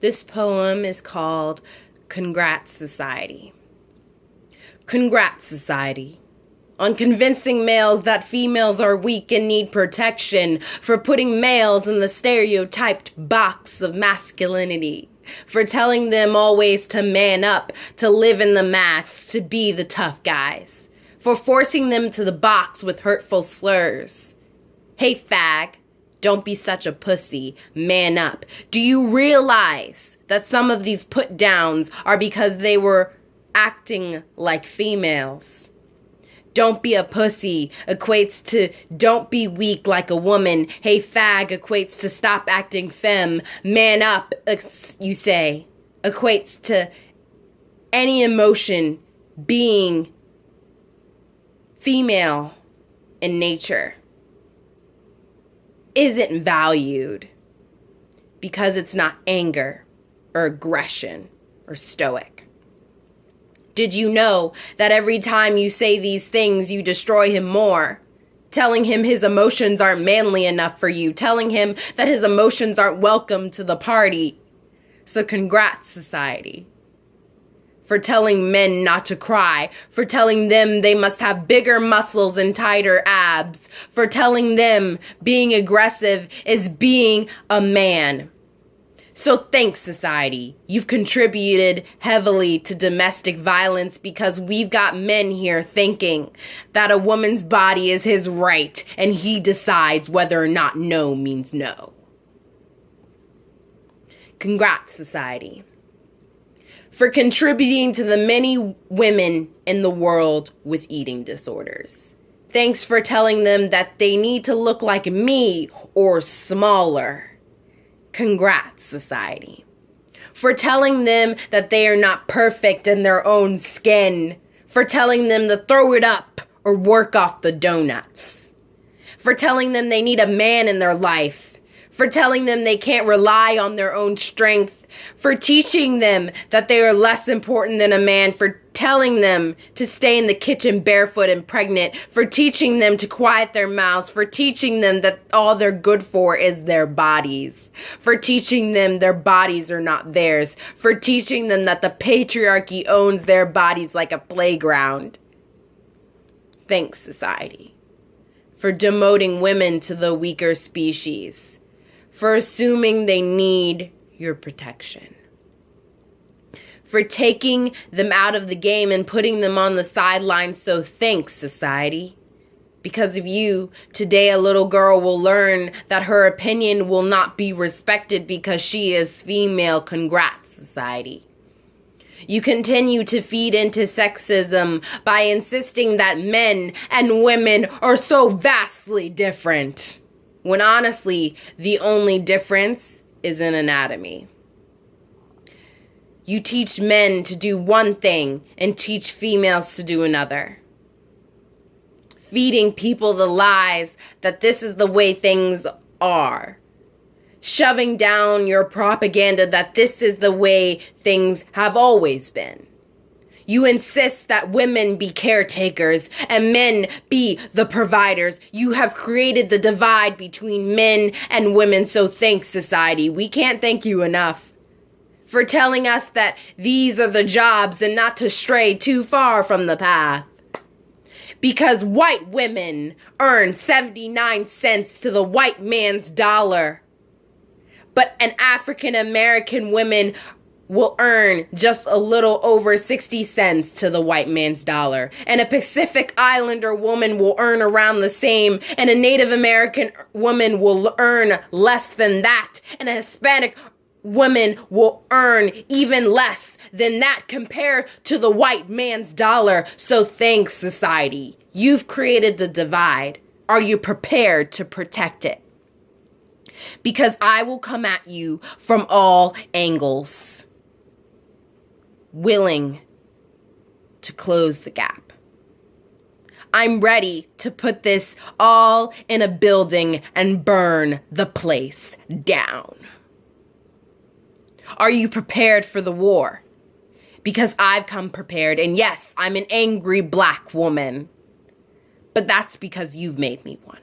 This poem is called Congrats Society. Congrats Society. On convincing males that females are weak and need protection, for putting males in the stereotyped box of masculinity, for telling them always to man up, to live in the mass, to be the tough guys, for forcing them to the box with hurtful slurs. Hey fag, don't be such a pussy, man up. Do you realize that some of these put downs are because they were acting like females? Don't be a pussy equates to don't be weak like a woman. Hey fag equates to stop acting femme. Man up, you say, equates to any emotion being female in nature isn't valued because it's not anger or aggression or stoic. Did you know that every time you say these things, you destroy him more? Telling him his emotions aren't manly enough for you. Telling him that his emotions aren't welcome to the party. So congrats, society. For telling men not to cry. For telling them they must have bigger muscles and tighter abs. For telling them being aggressive is being a man. So thanks, society. You've contributed heavily to domestic violence because we've got men here thinking that a woman's body is his right and he decides whether or not no means no. Congrats, society, for contributing to the many women in the world with eating disorders. Thanks for telling them that they need to look like me or smaller. Congrats, society, for telling them that they are not perfect in their own skin, for telling them to throw it up or work off the donuts, for telling them they need a man in their life, for telling them they can't rely on their own strength, for teaching them that they are less important than a man, for telling them to stay in the kitchen barefoot and pregnant, for teaching them to quiet their mouths, for teaching them that all they're good for is their bodies, for teaching them their bodies are not theirs, for teaching them that the patriarchy owns their bodies like a playground. Thanks, society, for demoting women to the weaker species, for assuming they need your protection, for taking them out of the game and putting them on the sidelines. So thanks, society. Because of you, today a little girl will learn that her opinion will not be respected because she is female. Congrats, society. You continue to feed into sexism by insisting that men and women are so vastly different, when honestly, the only difference is in anatomy. You teach men to do one thing and teach females to do another. Feeding people the lies that this is the way things are. Shoving down your propaganda that this is the way things have always been. You insist that women be caretakers and men be the providers. You have created the divide between men and women. So thanks, society. We can't thank you enough for telling us that these are the jobs and not to stray too far from the path. Because white women earn 79 cents to the white man's dollar. But an African American woman will earn just a little over 60 cents to the white man's dollar. And a Pacific Islander woman will earn around the same. And a Native American woman will earn less than that. And a Hispanic woman will earn even less than that compared to the white man's dollar. So thanks, society. You've created the divide. Are you prepared to protect it? Because I will come at you from all angles, willing to close the gap. I'm ready to put this all in a building and burn the place down. Are you prepared for the war? Because I've come prepared, and yes, I'm an angry black woman. But that's because you've made me one.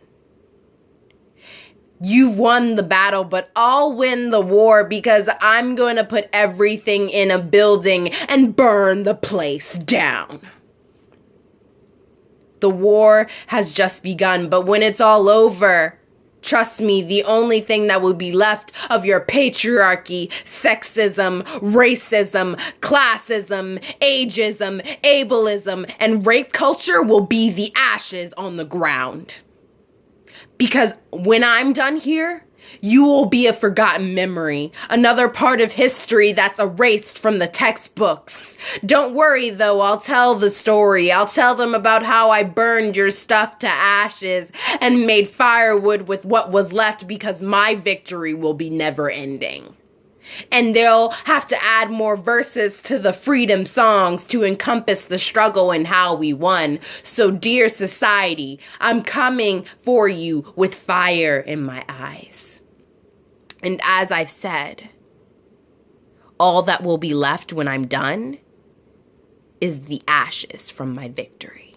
You've won the battle, but I'll win the war because I'm going to put everything in a building and burn the place down. The war has just begun, but when it's all over, trust me, the only thing that will be left of your patriarchy, sexism, racism, classism, ageism, ableism, and rape culture will be the ashes on the ground. Because when I'm done here, you will be a forgotten memory, another part of history that's erased from the textbooks. Don't worry though, I'll tell the story. I'll tell them about how I burned your stuff to ashes and made firewood with what was left because my victory will be never ending. And they'll have to add more verses to the freedom songs to encompass the struggle and how we won. So dear society, I'm coming for you with fire in my eyes. And as I've said, all that will be left when I'm done is the ashes from my victory.